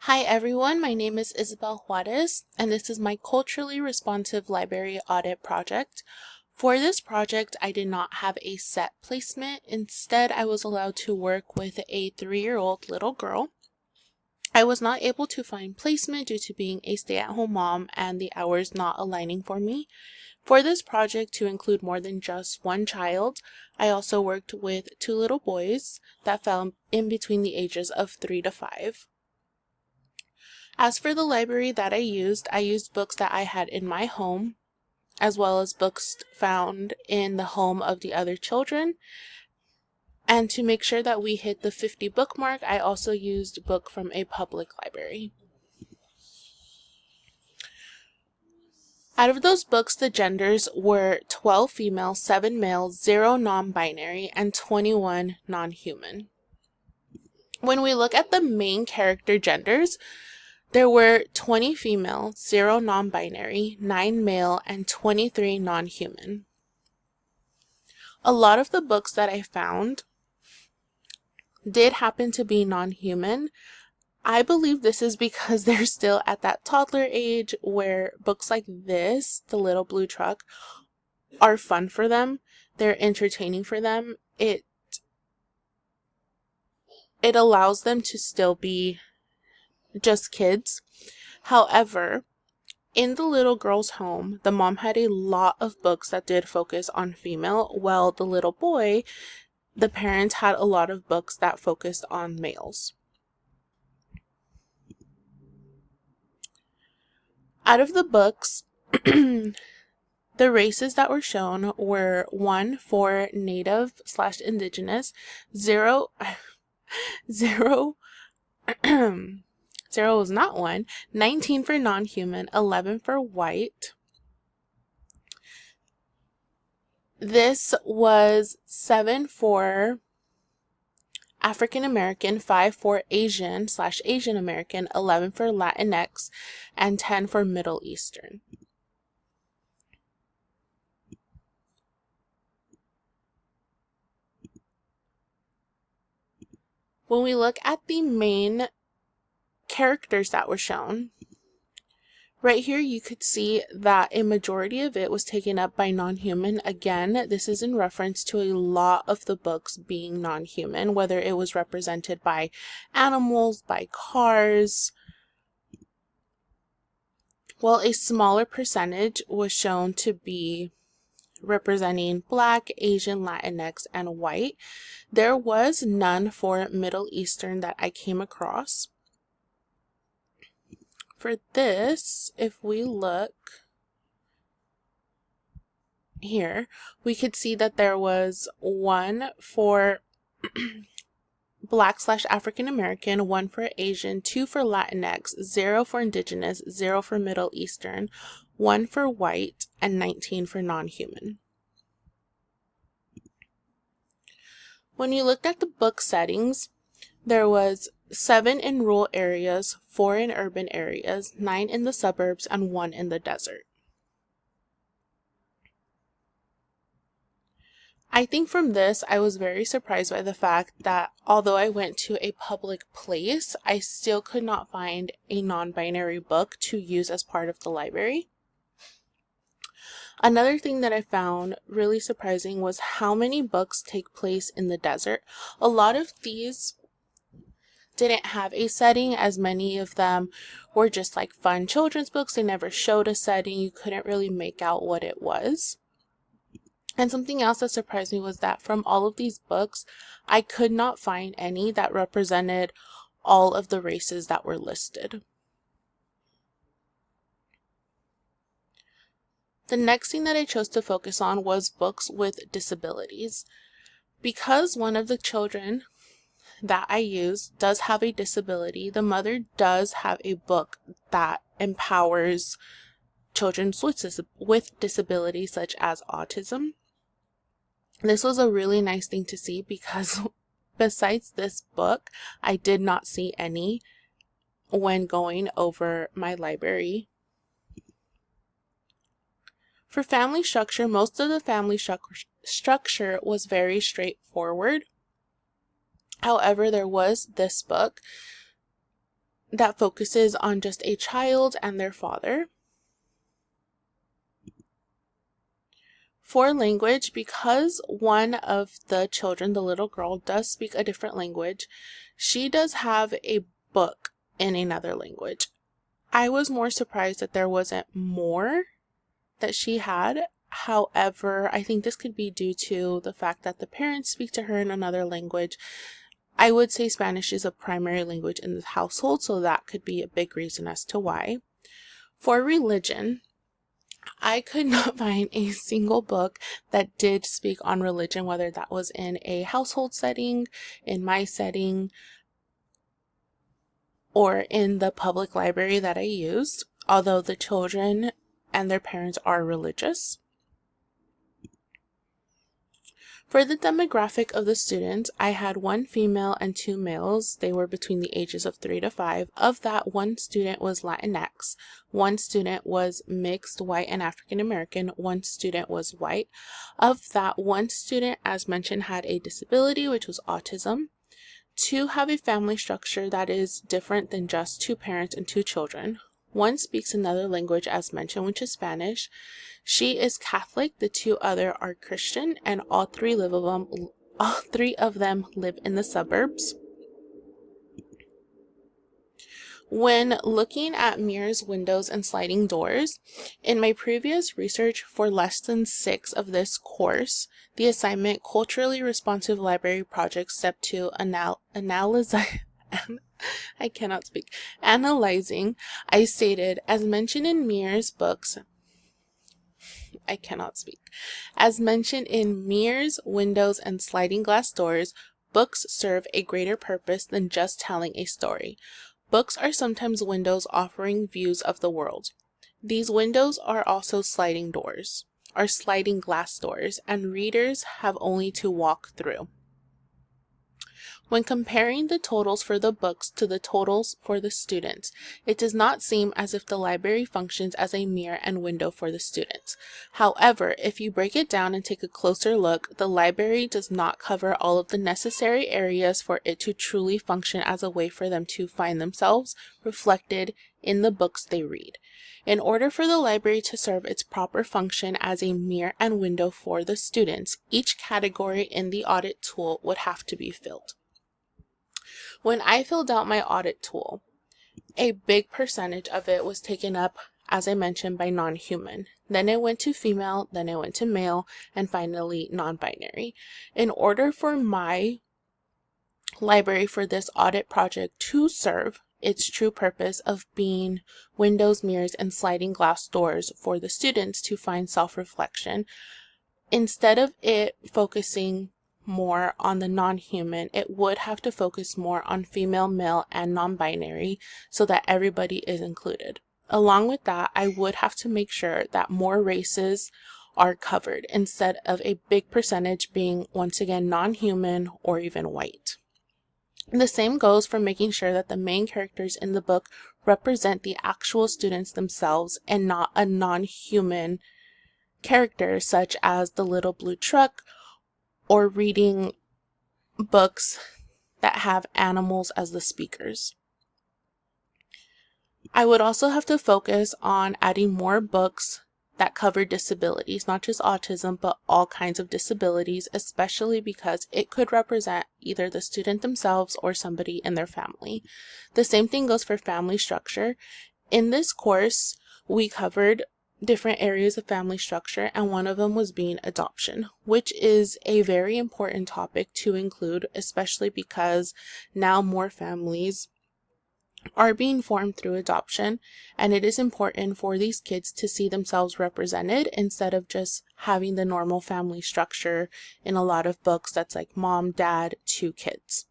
Hi everyone, my name is Isabel Juarez, and this is my culturally responsive library audit project. For this project, I did not have a set placement. Instead, I was allowed to work with a 3-year-old little girl. I was not able to find placement due to being a stay-at-home mom and the hours not aligning for me. For this project to include more than just one child, I also worked with 2 little boys that fell in between the ages of 3 to 5. As for the library that I used books that I had in my home, as well as books found in the home of the other children. And to make sure that we hit the 50 book mark, I also used a book from a public library. Out of those books, the genders were 12 female, 7 male, 0 non-binary, and 21 non-human. When we look at the main character genders, there were 20 female, 0 non-binary, 9 male, and 23 non-human. A lot of the books that I found did happen to be non-human. I believe this is because they're still at that toddler age where books like this, The Little Blue Truck, are fun for them. They're entertaining for them. It allows them to still be just kids. However, in the little girl's home, the mom had a lot of books that did focus on female, while the little boy, the parents had a lot of books that focused on males. Out of the books, the races that were shown were 1 for Native/Indigenous, 0 was not 1, 19 for non-human, 11 for white. This was 7 for African American, 5 for Asian/Asian American, 11 for Latinx, and 10 for Middle Eastern. When we look at the main characters that were shown, right here you could see that a majority of it was taken up by non-human. Again, this is in reference to a lot of the books being non-human, whether it was represented by animals, by cars. Well, a smaller percentage was shown to be representing Black, Asian, Latinx, and white. There was none for Middle Eastern that I came across. For this, if we look here, we could see that there was 1 for Black/African American, 1 for Asian, 2 for Latinx, 0 for Indigenous, 0 for Middle Eastern, 1 for white, and 19 for non-human. When you looked at the book settings, there was 7 in rural areas, 4 in urban areas, 9 in the suburbs, and 1 in the desert. I think from this, I was very surprised by the fact that although I went to a public place, I still could not find a non-binary book to use as part of the library. Another thing that I found really surprising was how many books take place in the desert. A lot of these didn't have a setting, as many of them were just like fun children's books. They never showed a setting. You couldn't really make out what it was. And something else that surprised me was that from all of these books, I could not find any that represented all of the races that were listed. The next thing that I chose to focus on was books with disabilities. Because one of the children that I use does have a disability, the mother does have a book that empowers children with disabilities such as autism. This was a really nice thing to see because besides this book, I did not see any when going over my library. For family structure, most of the family structure was very straightforward. However, there was this book. that focuses on just a child and their father. For language, because one of the children, the little girl, does speak a different language, she does have a book in another language. I was more surprised that there wasn't more that she had. However, I think this could be due to the fact that the parents speak to her in another language. I would say Spanish is a primary language in the household, so that could be a big reason as to why. For religion, I could not find a single book that did speak on religion, whether that was in a household setting, in my setting, or in the public library that I used, although the children and their parents are religious. For the demographic of the students, I had 1 female and 2 males. They were between the ages of 3 to 5. Of that, 1 student was Latinx, 1 student was mixed white and African American, 1 student was white. Of that, 1 student, as mentioned, had a disability, which was autism. 2 have a family structure that is different than just 2 parents and 2 children. 1 speaks another language, as mentioned, which is Spanish. She is Catholic, the 2 other are Christian, and all three of them live in the suburbs. When looking at mirrors, windows, and sliding doors, in my previous research for Lesson 6 of this course, the assignment Culturally Responsive Library Project Step 2 I cannot speak. Analyzing, I stated, as mentioned in mirrors, books, I cannot speak. As mentioned in mirrors, windows, and sliding glass doors, books serve a greater purpose than just telling a story. Books are sometimes windows offering views of the world. These windows are also sliding glass doors, and readers have only to walk through. When comparing the totals for the books to the totals for the students, it does not seem as if the library functions as a mirror and window for the students. However, if you break it down and take a closer look, the library does not cover all of the necessary areas for it to truly function as a way for them to find themselves reflected in the books they read. In order for the library to serve its proper function as a mirror and window for the students, each category in the audit tool would have to be filled. When I filled out my audit tool, a big percentage of it was taken up, as I mentioned, by non-human. Then it went to female, then it went to male, and finally non-binary. In order for my library for this audit project to serve its true purpose of being windows, mirrors, and sliding glass doors for the students to find self-reflection, instead of it focusing more on the non-human, it would have to focus more on female, male, and non-binary so that everybody is included. Along with that, I would have to make sure that more races are covered instead of a big percentage being, once again, non-human or even white. The same goes for making sure that the main characters in the book represent the actual students themselves and not a non-human character such as the little blue truck, or reading books that have animals as the speakers. I would also have to focus on adding more books that cover disabilities, not just autism, but all kinds of disabilities, especially because it could represent either the student themselves or somebody in their family. The same thing goes for family structure. In this course, we covered different areas of family structure, and one of them was being adoption, which is a very important topic to include, especially because now more families are being formed through adoption, and it is important for these kids to see themselves represented instead of just having the normal family structure in a lot of books that's like mom, dad, 2 kids.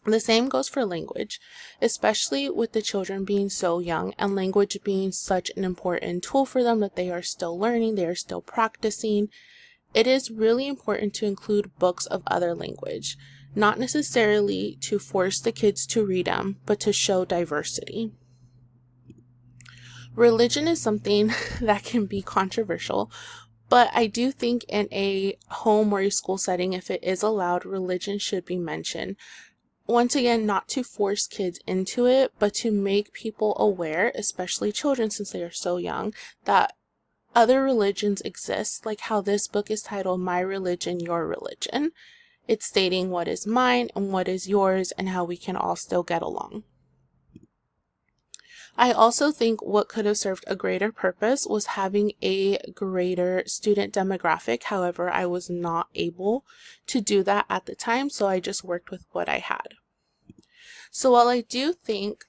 The same goes for language, especially with the children being so young and language being such an important tool for them that they are still learning, they are still practicing. It is really important to include books of other language, not necessarily to force the kids to read them, but to show diversity. Religion is something that can be controversial, but I do think in a home or a school setting, if it is allowed, religion should be mentioned. once again, not to force kids into it, but to make people aware, especially children since they are so young, that other religions exist, like how this book is titled My Religion, Your Religion. It's stating what is mine and what is yours and how we can all still get along. I also think what could have served a greater purpose was having a greater student demographic. However, I was not able to do that at the time, so I just worked with what I had. So while I do think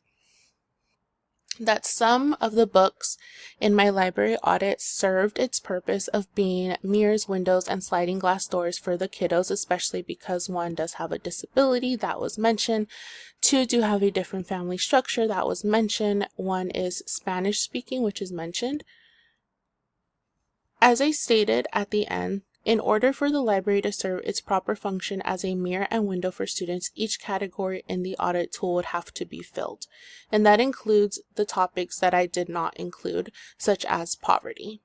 that some of the books in my library audit served its purpose of being mirrors, windows, and sliding glass doors for the kiddos, especially because one does have a disability, that was mentioned. Two do have a different family structure, that was mentioned. One is Spanish speaking, which is mentioned. As I stated at the end, in order for the library to serve its proper function as a mirror and window for students, each category in the audit tool would have to be filled. And that includes the topics that I did not include, such as poverty.